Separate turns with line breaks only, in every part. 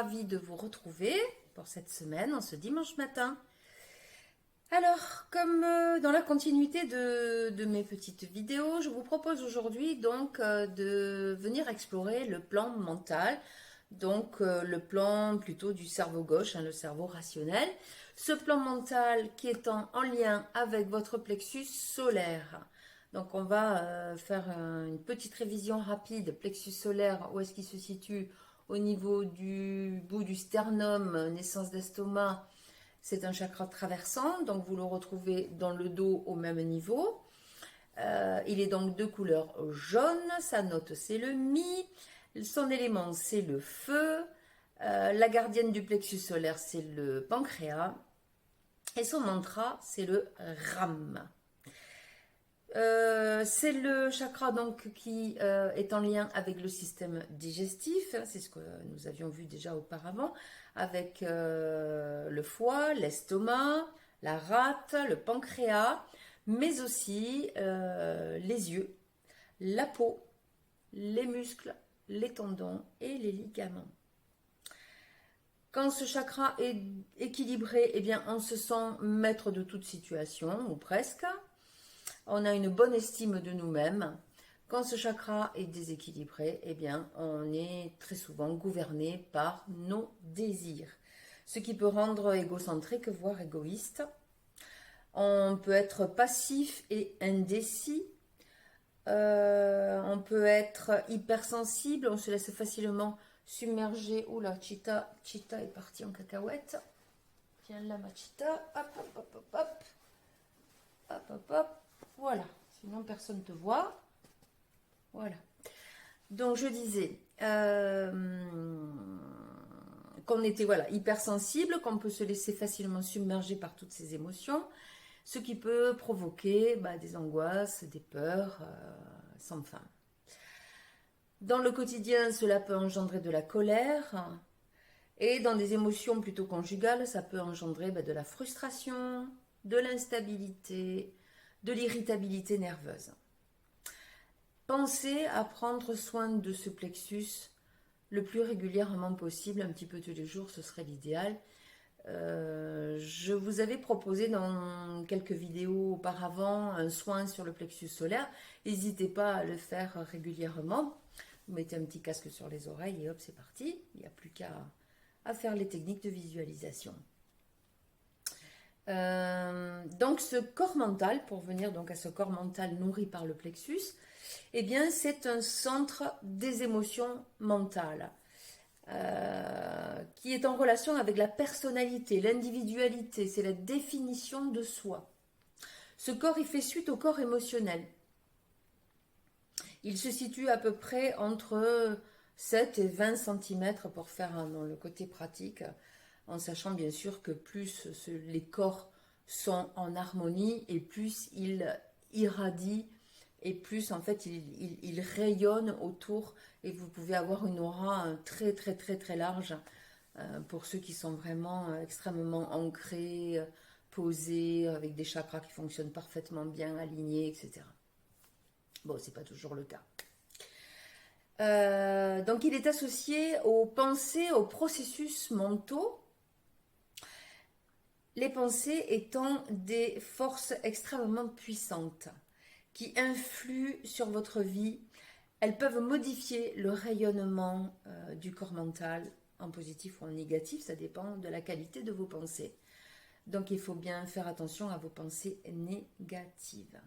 ravie de vous retrouver pour cette semaine, en ce dimanche matin. Alors, comme dans la continuité de mes petites vidéos, je vous propose aujourd'hui donc de venir explorer le plan mental, donc le plan plutôt du cerveau gauche, le cerveau rationnel. Ce plan mental qui est en lien avec votre plexus solaire. Donc on va faire une petite révision rapide. Plexus solaire, où est-ce qu'il se situe? Au niveau du bout du sternum, naissance d'estomac. C'est un chakra traversant, donc vous le retrouvez dans le dos au même niveau. Il est donc de couleur jaune, sa note c'est le Mi, son élément c'est le feu, la gardienne du plexus solaire c'est le pancréas, et son mantra c'est le Ram. C'est le chakra donc qui est en lien avec le système digestif, c'est ce que nous avions vu déjà auparavant, avec le foie, l'estomac, la rate, le pancréas, mais aussi les yeux, la peau, les muscles, les tendons et les ligaments. Quand ce chakra est équilibré, eh bien, on se sent maître de toute situation, ou presque. On a une bonne estime de nous-mêmes. Quand ce chakra est déséquilibré, eh bien, on est très souvent gouverné par nos désirs, ce qui peut rendre égocentrique, voire égoïste. On peut être passif et indécis. On peut être hypersensible, on se laisse facilement submerger. Oula, Cheetah est parti en cacahuète. Viens là, ma Cheetah. Hop, hop, hop, hop, hop. Hop, hop, hop. Voilà, sinon personne ne te voit. Voilà. Donc je disais qu'on était hypersensible, qu'on peut se laisser facilement submerger par toutes ces émotions, ce qui peut provoquer des angoisses, des peurs sans fin. Dans le quotidien, cela peut engendrer de la colère, et dans des émotions plutôt conjugales, ça peut engendrer de la frustration, de l'instabilité, de l'irritabilité nerveuse. Pensez à prendre soin de ce plexus le plus régulièrement possible, un petit peu tous les jours, ce serait l'idéal. Je vous avais proposé dans quelques vidéos auparavant un soin sur le plexus solaire. N'hésitez pas à le faire régulièrement. Vous mettez un petit casque sur les oreilles et hop, c'est parti. Il n'y a plus qu'à faire les techniques de visualisation. Donc ce corps mental, pour venir donc à ce corps mental nourri par le plexus, eh bien c'est un centre des émotions mentales qui est en relation avec la personnalité, l'individualité, c'est la définition de soi. Ce corps, il fait suite au corps émotionnel. Il se situe à peu près entre 7 et 20 cm pour faire dans le côté pratique, en sachant bien sûr que plus les corps sont en harmonie et plus ils irradient et plus en fait ils rayonnent autour, et vous pouvez avoir une aura très très très très large pour ceux qui sont vraiment extrêmement ancrés, posés, avec des chakras qui fonctionnent parfaitement bien, alignés, etc. Bon, c'est pas toujours le cas. Donc il est associé aux pensées, aux processus mentaux. Les pensées étant des forces extrêmement puissantes qui influent sur votre vie. Elles peuvent modifier le rayonnement du corps mental en positif ou en négatif, ça dépend de la qualité de vos pensées. Donc il faut bien faire attention à vos pensées négatives.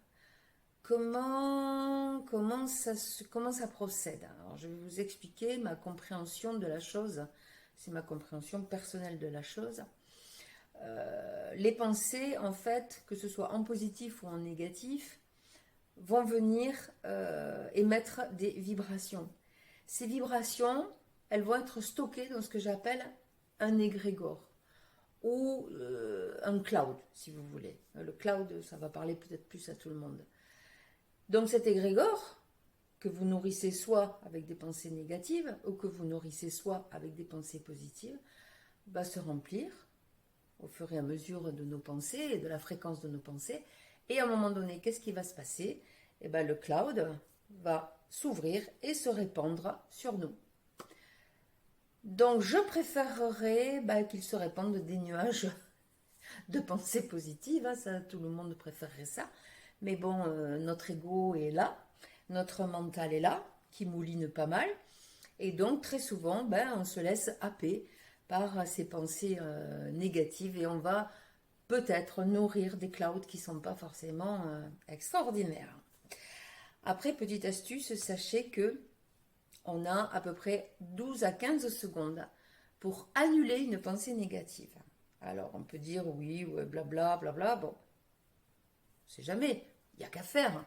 Comment ça procède? Alors, je vais vous expliquer ma compréhension de la chose. C'est ma compréhension personnelle de la chose. Les pensées, en fait, que ce soit en positif ou en négatif, vont venir émettre des vibrations. Ces vibrations, elles vont être stockées dans ce que j'appelle un égrégore ou un cloud, si vous voulez. Le cloud, ça va parler peut-être plus à tout le monde. Donc cet égrégore, que vous nourrissez soit avec des pensées négatives ou que vous nourrissez soit avec des pensées positives, va se remplir au fur et à mesure de nos pensées et de la fréquence de nos pensées. Et à un moment donné, qu'est-ce qui va se passer? Eh bien, le cloud va s'ouvrir et se répandre sur nous. Donc je préférerais qu'il se répande des nuages de pensées positives, hein, ça, tout le monde préférerait ça. Mais bon, notre ego est là, notre mental est là, qui mouline pas mal. Et donc très souvent, on se laisse happer par ces pensées négatives et on va peut-être nourrir des clouds qui ne sont pas forcément extraordinaires. Après, petite astuce, sachez que on a à peu près 12 à 15 secondes pour annuler une pensée négative. Alors, on peut dire oui, ouais, blabla, blabla. Bon, c'est jamais. Il n'y a qu'à faire.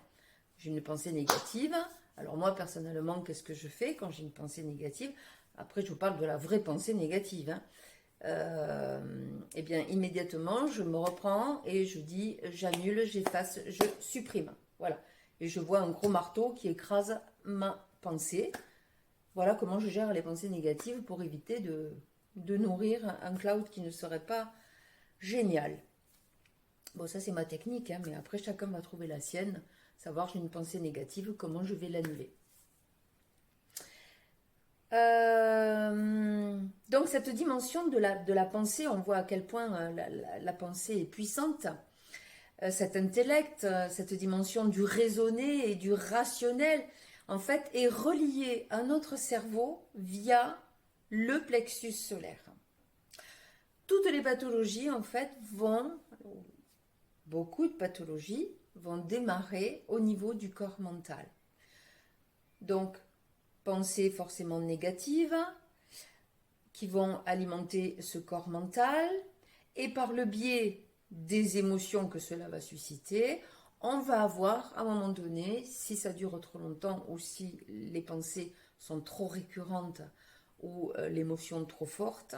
J'ai une pensée négative. Alors, moi, personnellement, qu'est-ce que je fais quand j'ai une pensée négative? Après, je vous parle de la vraie pensée négative. Eh bien, immédiatement, je me reprends et je dis j'annule, j'efface, je supprime. Voilà. Et je vois un gros marteau qui écrase ma pensée. Voilà comment je gère les pensées négatives pour éviter de nourrir un cloud qui ne serait pas génial. Bon, ça c'est ma technique, hein, mais après chacun va trouver la sienne. Savoir j'ai une pensée négative, comment je vais l'annuler. Donc cette dimension de la pensée, on voit à quel point la pensée est puissante. Cet intellect, cette dimension du raisonné et du rationnel, en fait, est reliée à notre cerveau via le plexus solaire. Toutes les pathologies, en fait, beaucoup de pathologies vont démarrer au niveau du corps mental. Donc, pensées forcément négatives qui vont alimenter ce corps mental et par le biais des émotions que cela va susciter, on va avoir à un moment donné, si ça dure trop longtemps ou si les pensées sont trop récurrentes ou l'émotion trop forte,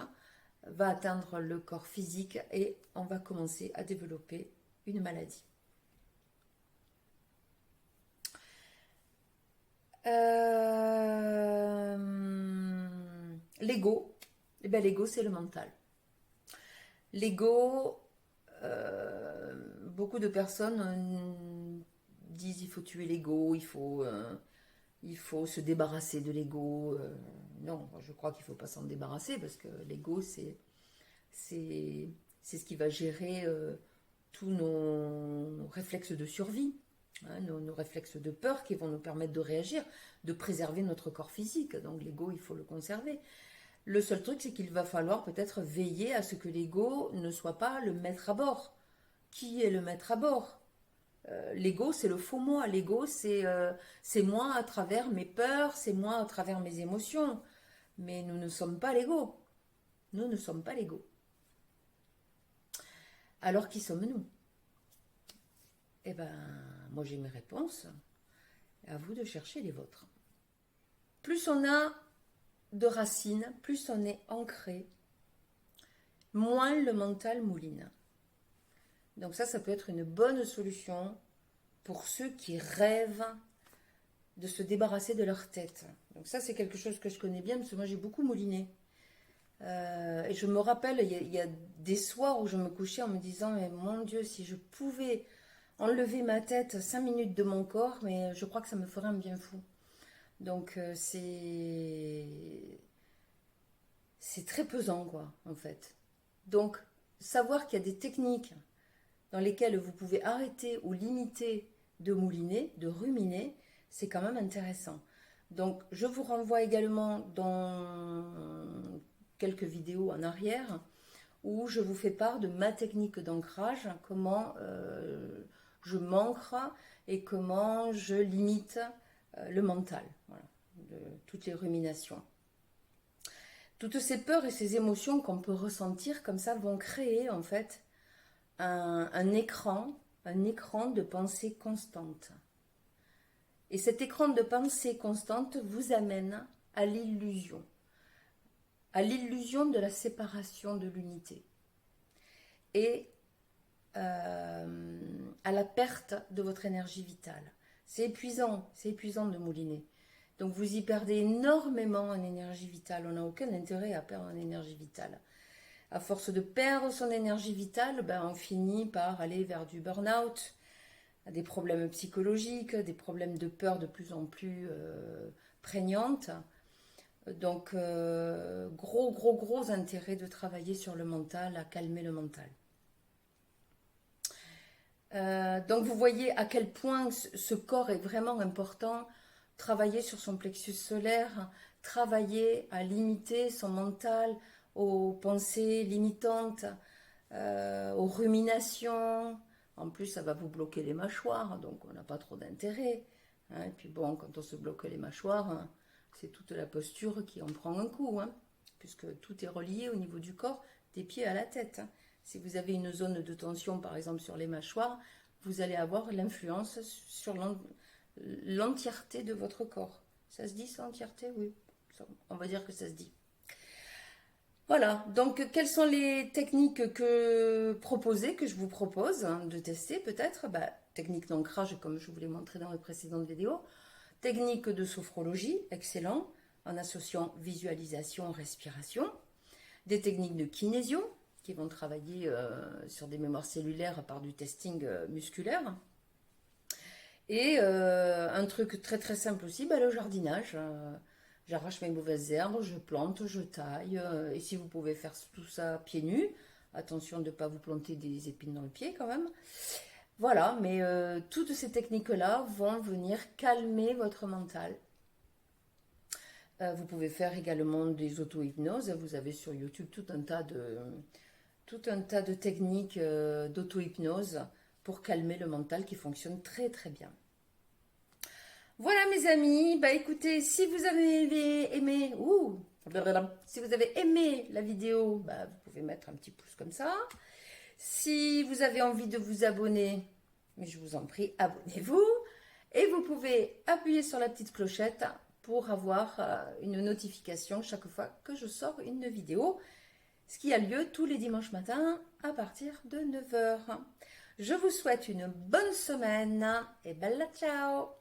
va atteindre le corps physique et on va commencer à développer une maladie. L'ego, l'ego c'est le mental. L'ego, beaucoup de personnes disent il faut tuer l'ego, il faut se débarrasser de l'ego. Non, je crois qu'il ne faut pas s'en débarrasser parce que l'ego c'est ce qui va gérer tous nos réflexes de survie, hein, nos réflexes de peur qui vont nous permettre de réagir, de préserver notre corps physique. Donc l'ego, il faut le conserver. Le seul truc, c'est qu'il va falloir peut-être veiller à ce que l'ego ne soit pas le maître à bord. Qui est le maître à bord? L'ego, c'est le faux moi. L'ego, c'est moi à travers mes peurs, c'est moi à travers mes émotions. Mais nous ne sommes pas l'ego. Nous ne sommes pas l'ego. Alors qui sommes-nous? Eh bien, moi j'ai mes réponses. À vous de chercher les vôtres. Plus on a de racines, plus on est ancré, moins le mental mouline. Donc ça peut être une bonne solution pour ceux qui rêvent de se débarrasser de leur tête. Donc ça, c'est quelque chose que je connais bien, parce que moi, j'ai beaucoup mouliné. Et je me rappelle, il y a des soirs où je me couchais en me disant, mais mon Dieu, si je pouvais enlever ma tête 5 minutes de mon corps, mais je crois que ça me ferait un bien fou. Donc c'est très pesant, quoi, en fait. Donc, savoir qu'il y a des techniques dans lesquelles vous pouvez arrêter ou limiter de mouliner, de ruminer, c'est quand même intéressant. Donc, je vous renvoie également dans quelques vidéos en arrière où je vous fais part de ma technique d'ancrage, comment je m'ancre et comment je limite le mental, voilà, de toutes les ruminations. Toutes ces peurs et ces émotions qu'on peut ressentir comme ça vont créer en fait un écran de pensée constante. Et cet écran de pensée constante vous amène à l'illusion de la séparation de l'unité et à la perte de votre énergie vitale. C'est épuisant de mouliner. Donc vous y perdez énormément en énergie vitale. On n'a aucun intérêt à perdre en énergie vitale. À force de perdre son énergie vitale, on finit par aller vers du burn-out, des problèmes psychologiques, des problèmes de peur de plus en plus prégnantes. Donc, gros intérêt de travailler sur le mental, à calmer le mental. Donc, vous voyez à quel point ce corps est vraiment important. Travailler sur son plexus solaire, travailler à limiter son mental aux pensées limitantes, aux ruminations. En plus, ça va vous bloquer les mâchoires, donc on n'a pas trop d'intérêt. Hein. Et puis bon, quand on se bloque les mâchoires, hein, c'est toute la posture qui en prend un coup, hein, puisque tout est relié au niveau du corps, des pieds à la tête. Hein. Si vous avez une zone de tension, par exemple sur les mâchoires, vous allez avoir l'influence sur l'entièreté de votre corps. Ça se dit ça, entièreté? Oui, on va dire que ça se dit. Voilà, donc quelles sont les techniques proposées, que je vous propose hein, de tester peut-être? Technique d'ancrage comme je vous l'ai montré dans les précédentes vidéos. Technique de sophrologie, excellent, en associant visualisation, respiration. Des techniques de kinésio, qui vont travailler sur des mémoires cellulaires par du testing musculaire. Et un truc très simple aussi, le jardinage. J'arrache mes mauvaises herbes, je plante, je taille. Et si vous pouvez faire tout ça pieds nus, attention de ne pas vous planter des épines dans le pied quand même. Voilà, mais toutes ces techniques-là vont venir calmer votre mental. Vous pouvez faire également des auto-hypnoses. Vous avez sur YouTube tout un tas de techniques d'auto-hypnose pour calmer le mental qui fonctionnent très bien. Voilà mes amis, écoutez, si vous avez aimé, si vous avez aimé la vidéo, vous pouvez mettre un petit pouce comme ça. Si vous avez envie de vous abonner, mais je vous en prie, abonnez-vous. Et vous pouvez appuyer sur la petite clochette pour avoir une notification chaque fois que je sors une vidéo, ce qui a lieu tous les dimanches matins à partir de 9 h. Je vous souhaite une bonne semaine et bella ciao!